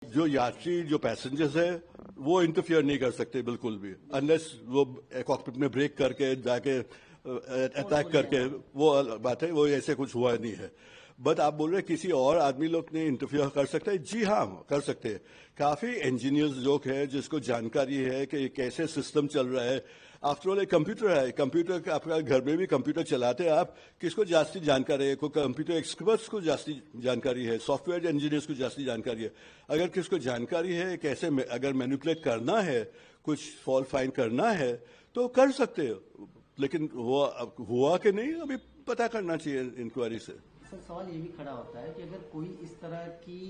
जो यात्री जो पैसेंजर्स है वो इंटरफियर नहीं कर सकते बिल्कुल भी, अनलेस वो कॉकपिट में ब्रेक करके जाके अटैक करके, वो बात है, वो ऐसे कुछ हुआ नहीं है. बट आप बोल रहे हैं किसी और आदमी लोग ने इंटरफियर कर सकते हैं. जी हाँ, कर सकते हैं. काफी इंजीनियर्स लोग हैं जिसको जानकारी है कि कैसे सिस्टम चल रहा है. आफ्टर ऑल एक कंप्यूटर है, कंप्यूटर आपका घर में भी कंप्यूटर चलाते हैं आप, किसको जास्ती जानकारी है? कोई कंप्यूटर एक्सपर्ट्स को जास्ती जानकारी है, सॉफ्टवेयर इंजीनियर्स को जास्ती जानकारी है. अगर किसको जानकारी है कैसे अगर मैनिपुलेट करना है, कुछ फॉल्ट फाइंड करना है तो कर सकते हो. लेकिन हुआ कि नहीं अभी पता करना चाहिए इंक्वायरी से. सर सवाल ये भी खड़ा होता है कि अगर कोई इस तरह की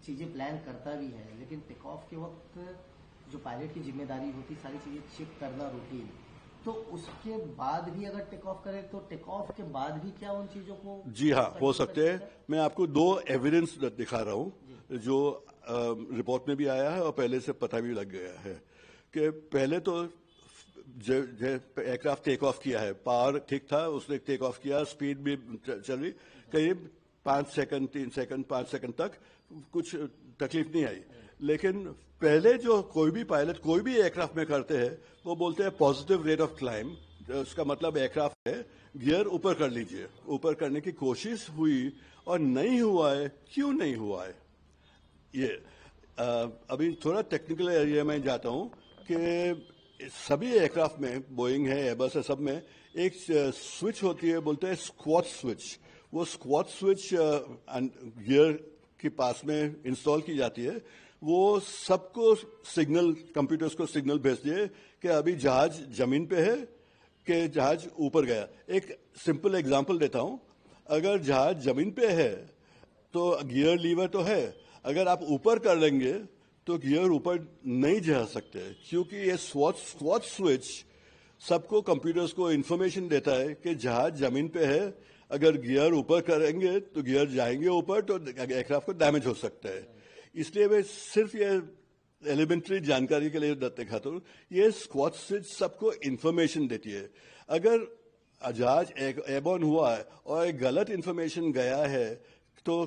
चीजें प्लान करता भी है, लेकिन टेक ऑफ के वक्त जो पायलट की जिम्मेदारी होती सारी चीजें चेक करना रूटीन, तो उसके बाद भी अगर टेक ऑफ करे तो टेक ऑफ के बाद भी क्या उन चीजों को? जी हाँ, हो सकते हैं. मैं आपको 2 एविडेंस दिखा रहा हूँ जो रिपोर्ट में भी आया है और पहले से पता भी लग गया है कि पहले तो एयरक्राफ्ट टेक ऑफ किया है, पावर ठीक था, उसने टेक ऑफ किया, स्पीड भी चल रही, करीब 5 सेकंड 3 सेकंड 5 सेकंड तक कुछ तकलीफ नहीं आई. लेकिन पहले जो कोई भी पायलट कोई भी एयरक्राफ्ट में करते हैं वो बोलते हैं पॉजिटिव रेट ऑफ क्लाइंब. उसका मतलब एयरक्राफ्ट है गियर ऊपर कर लीजिए. ऊपर करने की कोशिश हुई और नहीं हुआ है. क्यों नहीं हुआ है? ये अभी थोड़ा टेक्निकल एरिया में जाता हूं कि सभी एयरक्राफ्ट में, बोइंग है, एयरबस है, सब में एक स्विच होती है, बोलते हैं स्क्वाट स्विच. वो स्क्वाट स्विच गियर के पास में इंस्टॉल की जाती है. वो सबको सिग्नल, कंप्यूटर्स को सिग्नल भेजती है कि अभी जहाज जमीन पे है कि जहाज ऊपर गया. एक सिंपल एग्जांपल देता हूं. अगर जहाज जमीन पे है तो गियर लीवर तो है, अगर आप ऊपर कर लेंगे तो गियर ऊपर नहीं जा सकते, क्योंकि ये स्क्वाट स्विच सबको, कंप्यूटर्स को इंफॉर्मेशन देता है कि जहाज जमीन पे है, अगर गियर ऊपर करेंगे तो गियर जाएंगे ऊपर तो एयरक्राफ्ट को डैमेज हो सकता है. इसलिए मैं सिर्फ ये एलिमेंट्री जानकारी के लिए दिखाता हूँ. ये स्क्वाट स्विच सबको इंफॉर्मेशन देती है. अगर जहाज एयरबॉर्न हुआ है और एक गलत इंफॉर्मेशन गया है तो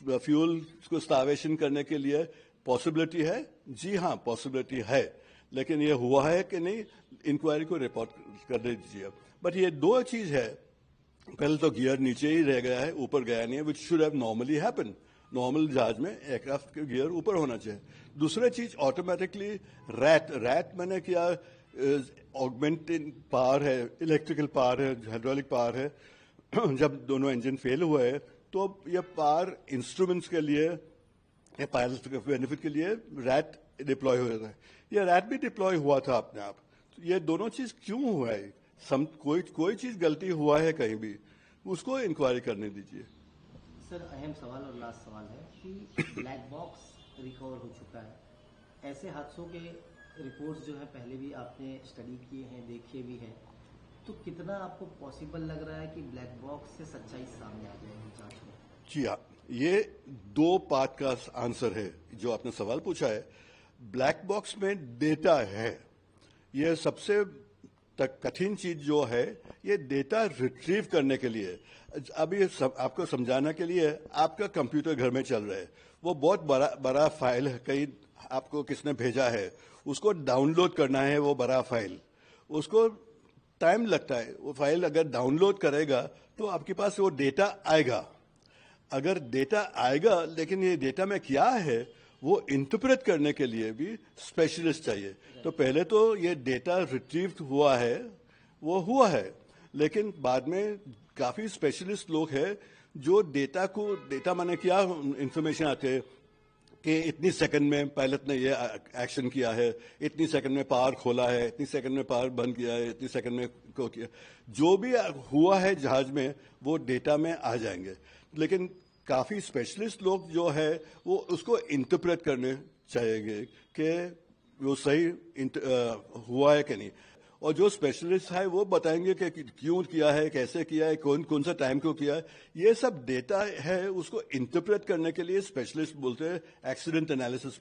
फ्यूल को स्टार्वेशन करने के लिए पॉसिबिलिटी है. जी हाँ, पॉसिबिलिटी है. लेकिन ये हुआ है कि नहीं, इंक्वायरी को रिपोर्ट कर दीजिए. बट ये 2 चीज है. पहले तो गियर नीचे ही रह गया है, ऊपर गया नहीं है, which should have normally happen. Normal जहाज में एयरक्राफ्ट के गियर ऊपर होना चाहिए. दूसरा चीज ऑटोमेटिकली रैट मैंने क्या, ऑगमेंटेड पावर है, इलेक्ट्रिकल पावर है, हाइड्रोलिक पावर है. जब दोनों इंजन फेल हुए हैं तो ये पावर इंस्ट्रूमेंट्स के लिए, पायलट के बेनिफिट के लिए रैट डिप्लॉय हो जाता है. ये रैट भी डिप्लॉय हुआ था अपने आप. तो ये दोनों चीज क्यों हुआ है? कोई चीज गलती हुआ है कहीं भी, उसको इंक्वायरी करने दीजिए. सर अहम सवाल और लास्ट सवाल है कि ब्लैक बॉक्स रिकवर हो चुका है. ऐसे हादसों के रिपोर्ट्स जो है पहले भी आपने स्टडी किए हैं, देखे भी हैं, तो कितना आपको पॉसिबल लग रहा है कि ब्लैक बॉक्स से सच्चाई सामने आ जाएगी जांच में? जी हाँ, ये 2 पार्ट का आंसर है जो आपने सवाल पूछा है. ब्लैक बॉक्स में डेटा है. ये सबसे कठिन चीज जो है, ये डेटा रिट्रीव करने के लिए. अभी आपको समझाने के लिए, आपका कंप्यूटर घर में चल रहा है, वो बहुत बड़ा फाइल है, कहीं आपको किसने भेजा है, उसको डाउनलोड करना है. वो बड़ा फाइल, उसको टाइम लगता है. वो फाइल अगर डाउनलोड करेगा तो आपके पास वो डेटा आएगा. अगर डेटा आएगा, लेकिन ये डेटा में क्या है वो इंटरप्रेट करने के लिए भी स्पेशलिस्ट चाहिए. तो पहले तो ये डेटा रिट्रीव हुआ है, वो हुआ है, लेकिन बाद में काफी स्पेशलिस्ट लोग हैं जो डेटा माने क्या, इंफॉर्मेशन आते हैं कि इतनी सेकंड में पायलट ने ये एक्शन किया है, इतनी सेकंड में पावर खोला है, इतनी सेकंड में पावर बंद किया है, इतनी सेकंड में को किया. जो भी हुआ है जहाज में वो डेटा में आ जाएंगे. लेकिन काफी स्पेशलिस्ट लोग जो है वो उसको इंटरप्रेट करने चाहिए कि वो सही हुआ है कि नहीं. और जो स्पेशलिस्ट है वो बताएंगे कि क्यों किया है, कैसे किया है, कौन सा टाइम को किया है. ये सब डेटा है, उसको इंटरप्रेट करने के लिए स्पेशलिस्ट बोलते हैं एक्सीडेंट एनालिसिस